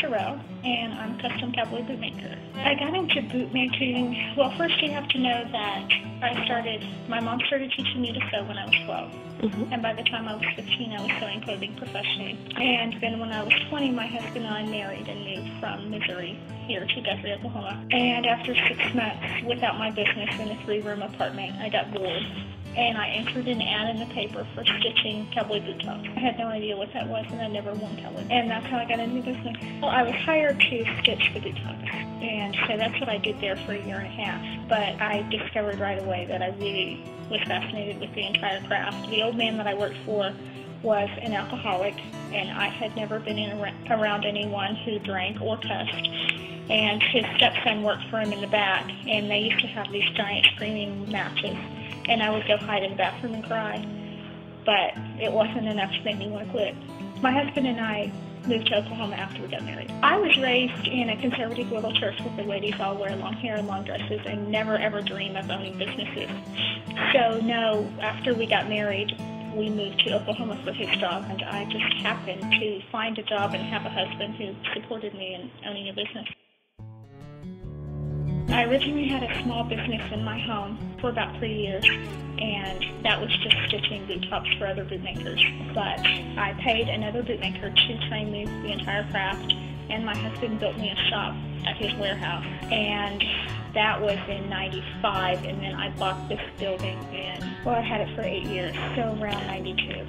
Sorrell, and I'm a custom cowboy boot maker. I got into boot making, well, first you have to know that my mom started teaching me to sew when I was 12. And by the time I was 15, I was sewing clothing professionally. And then when I was 20, my husband and I married and moved from Missouri here to Guthrie, Oklahoma. And after 6 months without my business in a 3-room apartment, I got bored. And I entered an ad in the paper for stitching cowboy boot tops. I had no idea what that was, and I never worn cowboy. And that's how I got into the business. Well, I was hired to stitch the boot tops, and so that's what I did there for a year and a half. But I discovered right away that I really was fascinated with the entire craft. The old man that I worked for was an alcoholic, and I had never been around anyone who drank or cussed. And his stepson worked for him in the back, and they used to have these giant screaming matches. And I would go hide in the bathroom and cry, but it wasn't enough to make me want to quit. My husband and I moved to Oklahoma after we got married. I was raised in a conservative little church where the ladies all wear long hair and long dresses and never ever dream of owning businesses. So no, after we got married, we moved to Oklahoma for his job, and I just happened to find a job and have a husband who supported me in owning a business. I originally had a small business in my home for about 3 years, and that was just stitching boot tops for other boot makers. But I paid another boot maker to train me the entire craft, and my husband built me a shop at his warehouse. And that was in '95, and then I bought this building, and well, I had it for 8 years, so around '92.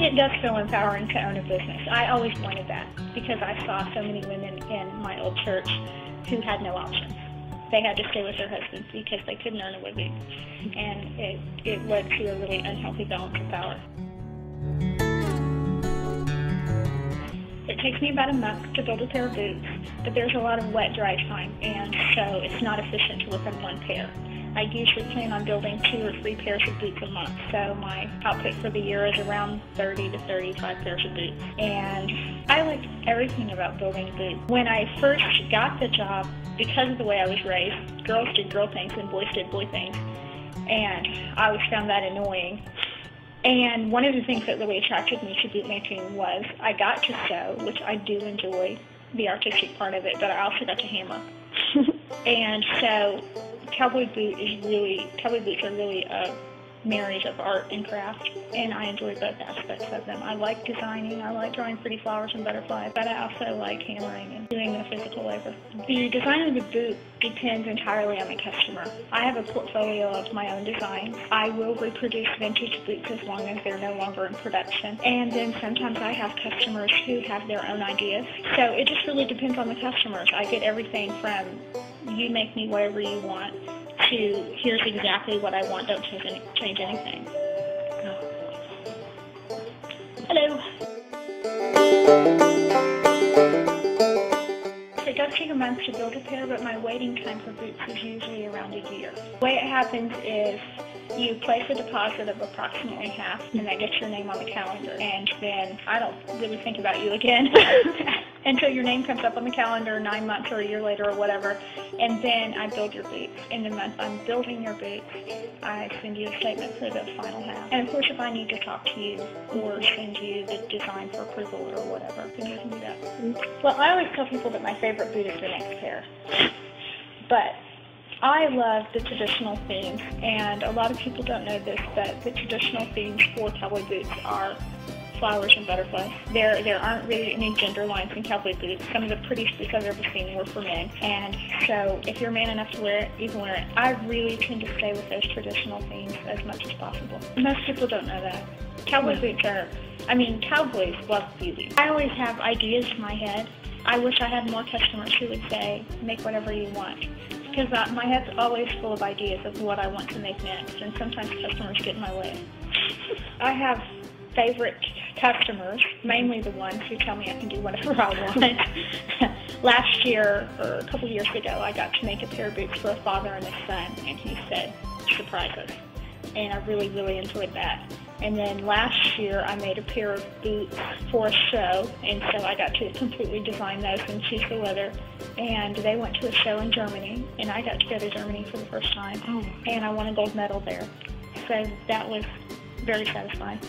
It does feel empowering to own a business. I always wanted that because I saw so many women in my old church who had no options. They had to stay with their husbands because they couldn't earn a living, and it led to a really unhealthy balance of power. It takes me about a month to build a pair of boots, but there's a lot of wet dry time, and so it's not efficient to work on one pair. I usually plan on building 2 or 3 pairs of boots a month, so my output for the year is around 30 to 35 pairs of boots. And I liked everything about building boots. When I first got the job, because of the way I was raised, girls did girl things and boys did boy things, and I always found that annoying. And one of the things that really attracted me to boot making was I got to sew, which I do enjoy, the artistic part of it, but I also got to hammer. And so cowboy boots are really a marriage of art and craft, and I enjoy both aspects of them. I like designing, I like drawing pretty flowers and butterflies, but I also like hammering and doing the physical labor. The design of the boot depends entirely on the customer. I have a portfolio of my own designs. I will reproduce vintage boots as long as they're no longer in production, and then sometimes I have customers who have their own ideas. So it just really depends on the customers. I get everything from you make me whatever you want to here's exactly what I want, don't change anything. Hello. It does take a month to build a pair, but my waiting time for boots is usually around a year. The way it happens is you place a deposit of approximately half, and that gets your name on the calendar. And then I don't really think about you again until your name comes up on the calendar 9 months or a year later or whatever. And then I build your boots. In the month I'm building your boots, I send you a statement for the final half. And of course, if I need to talk to you or send you the design for approval or whatever, then you can do that. Well, I always tell people that my favorite boot is the next pair. But I love the traditional themes, and a lot of people don't know this, but the traditional themes for cowboy boots are flowers and butterflies. There aren't really any gender lines in cowboy boots. Some of the prettiest boots I've ever seen were for men, and so if you're man enough to wear it, you can wear it. I really tend to stay with those traditional themes as much as possible. Most people don't know that. Cowboy boots cowboys love beauty. I always have ideas in my head. I wish I had more customers who would say, make whatever you want. Because my head's always full of ideas of what I want to make next, and sometimes customers get in my way. I have favorite customers, mainly the ones who tell me I can do whatever I want. Last year, or a couple years ago, I got to make a pair of boots for a father and a son, and he said, surprise us. And I really, really enjoyed that. And then last year, I made a pair of boots for a show, and so I got to completely design those and choose the leather. And they went to a show in Germany, and I got to go to Germany for the first time. And I won a gold medal there. So that was very satisfying.